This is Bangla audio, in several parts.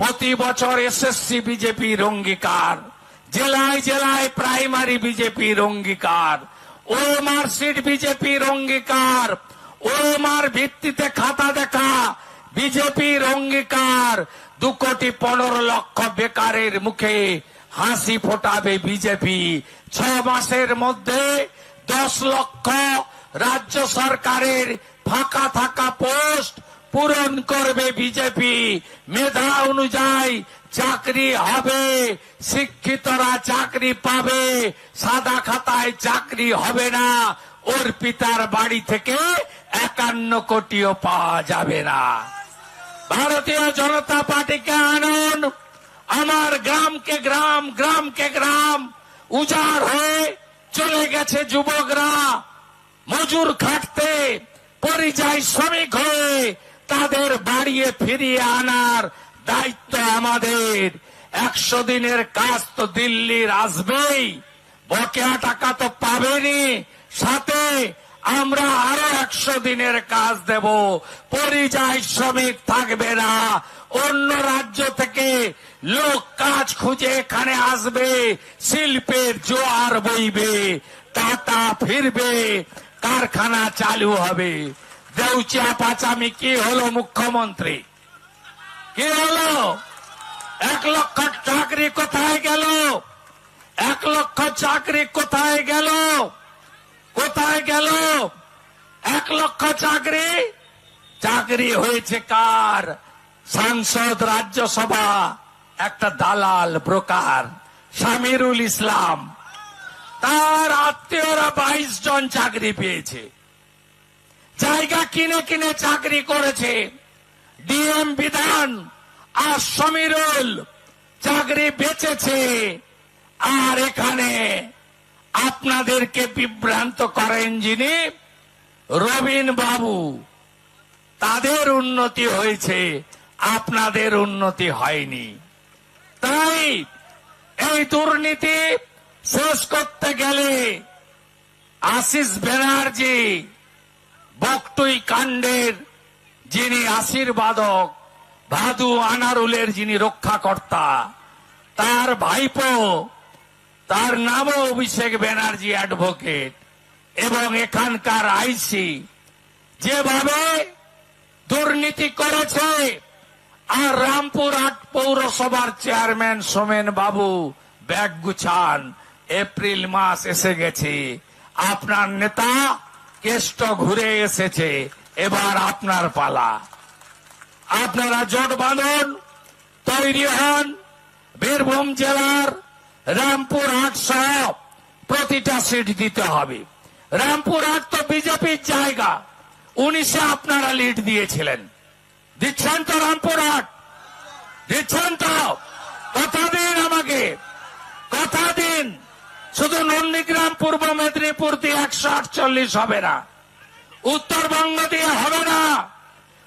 প্রতি বছর এসএসসি বিজেপির অঙ্গীকার, জেলায় জেলায় প্রাইমারি বিজেপির অঙ্গীকার, ওএমআর সিট বিজেপির অঙ্গীকার, ওএমআর ভিত্তিতে খাতা দেখা বিজেপির অঙ্গীকার। 2,15,00,000 বেকারের মুখে হাসি ফোটাবে বিজেপি। 6 মাসের মধ্যে 10 লক্ষ রাজ্য সরকারের ফাঁকা থাকা পোস্ট পূরণ করবে বিজেপি। মেধা অনুযায়ী চাকরি হবে, শিক্ষিতরা চাকরি পাবে, সাদা খাতায় চাকরি হবে না। অর্পিতার বাড়ি থেকে 51 কোটিও পাওয়া যাবে না। ভারতীয় জনতা পার্টিকে আনুন। আমার গ্রামকে গ্রাম, গ্রামকে গ্রাম উজাড় হয়ে চলে গেছে যুবকরা মজুর খাটতে, পরিযায়ী শ্রমিক হয়ে তাদের বাড়িয়ে ফিরিয়ে আনার দায়িত্ব আমাদের। 100 দিনের কাজ তো দিল্লির আসবেই, বকেয়া টাকা তো পাবেনি, সাথে আমরা আরো 100 দিনের কাজ দেব। পরিযায়ী শ্রমিক থাকবে না, অন্য রাজ্য থেকে লোক কাজ খুঁজে এখানে আসবে, শিল্পের জোয়ার বইবে, টাকা ফিরবে, কারখানা চালু হবে। দেউচিয়া পাচামি কি হলো মুখ্যমন্ত্রী? কি হলো? 1 লক্ষ চাকরি কোথায় গেল? 1 লক্ষ চাকরি কোথায় গেল? কোথায় গেল 1 লক্ষ চাকরি? চাকরি হয়েছে কার? সাংসদ, রাজ্যসভা একটা দালাল ব্রোকার শামিরুল ইসলাম, তার আত্মীয়রা 22 জন চাকরি পেয়েছে। জায়গা কিনে কিনে চাকরি করেছে। ডিএম বিধান আর সমীরুল চাকরি বেচেছে। আর এখানে আপনাদেরকে বিভ্রান্ত করেন যিনি রবিন বাবু, তাদের উন্নতি হয়েছে, আপনাদের উন্নতি হয়নি। তাই এই দুর্নীতি শেষ করতে গেলে আশিস ব্যানার্জি বকটুই কাণ্ডের যিনি আশীর্বাদক, ভাদু আনারুলের যিনি রক্ষাকর্তা, তার ভাইপো, তার নামও অভিষেক ব্যানার্জি অ্যাডভোকেট, এবং এখানকার আইসি যেভাবে দুর্নীতি করেছে, আর রামপুরহাট পৌরসভার চেয়ারম্যান সোমেন বাবু ব্যাগ গুছান, এপ্রিল মাস এসে গেছে, আপনার নেতা কেষ্ট ঘুরে এসেছে, এবার আপনার পালা। আপনারা জোট বাঁধুন, তৈরি হন। বীরভূম জেলার রামপুরহাট সহ প্রতিটা সিট দিতে হবে। রামপুরহাট তো বিজেপির জায়গা, 19-এ আপনারা লিড দিয়েছিলেন, দিচ্ছেন তো? রামপুরহাট দিচ্ছেন তো? কথা দিন আমাকে, কথা দিন। শুধু নন্দীগ্রাম, পূর্ব মেদিনীপুর দিয়ে 148 হবে না, উত্তরবঙ্গ দিয়ে হবে না,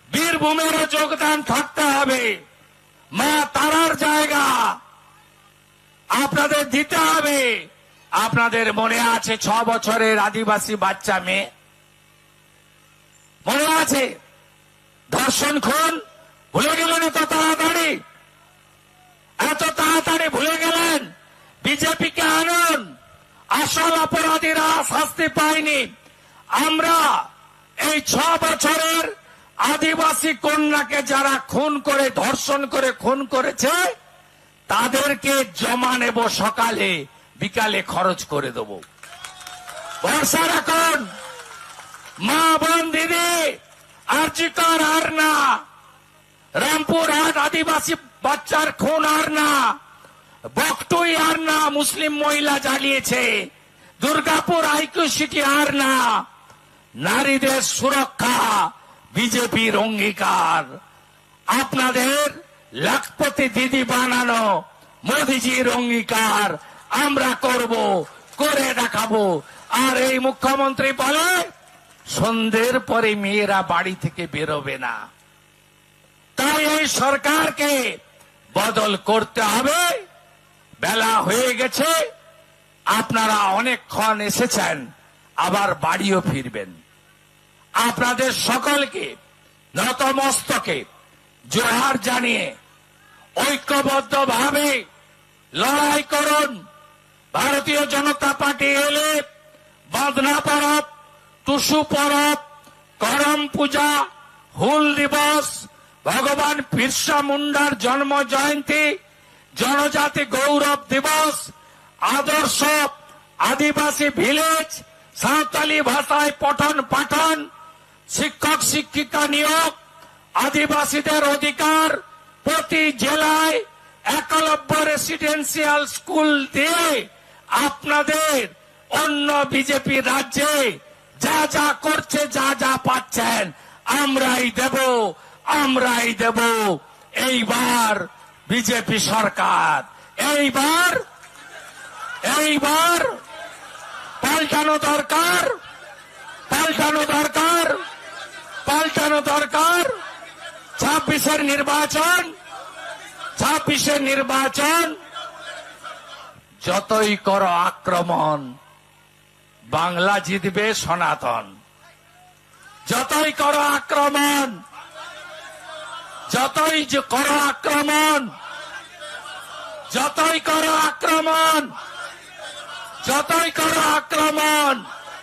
বীরভূমেরও যোগদান থাকতে হবে। মা তারার জায়গা আপনাদের দিতে হবে। আপনাদের মনে আছে 6 বছরের আদিবাসী বাচ্চা মেয়ে, মনে আছে? ধর্ষণ খুন ভুলে গেলেন এত তাড়াতাড়ি? এত তাড়াতাড়ি ভুলে গেলেন? বিজেপিকে আনুন, আসল অপরাধীরা শাস্তি পায়নি। আমরা এই 6 বছরের আদিবাসী কন্যাকে যারা খুন করে, ধর্ষণ করে খুন করেছে, তাদেরকে জমা নেব, সকালে বিকালে খরচ করে দেব। ভরসা রাখুন। মা, বোন, দিদি, আরজিকর আর না, রামপুরহাট আদিবাসী বাচ্চার খুন আর না, বকটুই আর না, মুসলিম মহিলা জ্বালিয়েছে, দুর্গাপুর আইকিউ সিটি আর না। নারীদের সুরক্ষা বিজেপির অঙ্গীকার। আপনাদের লাখপতি দিদি বানানো মোদিজির অঙ্গীকার। আমরা করব, করে দেখাবো। আর এই মুখ্যমন্ত্রী বলে সন্ধ্যের পরে মেয়েরা বাড়ি থেকে বেরোবে না। তাই এই সরকারকে বদল করতে হবে। বেলা হয়ে গেছে, আপনারা অনেকক্ষণ এসেছেন, আবার বাড়িও ফিরবেন। আপনাদের সকলকে নতমস্তকে জোহার জানিয়ে ঐক্যবদ্ধভাবে লড়াই করুন। ভারতীয় জনতা পার্টি এলে বাঁধনা পরব, টুসু পরব, করম পূজা, হুল দিবস, ভগবান বিরসা মুন্ডার জন্ম জয়ন্তী, জনজাতি গৌরব দিবস, আদর্শ আদিবাসী ভিলেজ, সাঁওতালি ভাষায় পঠন পাঠন, শিক্ষক শিক্ষিকা নিয়োগ, আদিবাসীদের অধিকার, প্রতি জেলায় একলব্য রেসিডেন্সিয়াল স্কুল দিয়ে আপনাদের অন্য বিজেপি রাজ্যে যা যা করছে, যা যা পাচ্ছেন আমরাই দেব, আমরাই দেব। এইবার বিজেপি সরকার, এইবার পাল্টানো দরকার, পাল্টানো দরকার, পাল্টানো দরকার। 26-এর নির্বাচন, 26-এর নির্বাচন যতই করো আক্রমণ, বাংলা জিতবে সনাতন। যতই করো আক্রমণ, যতই করো আক্রমণ, যতই করো আক্রমণ, যতই করো আক্রমণ,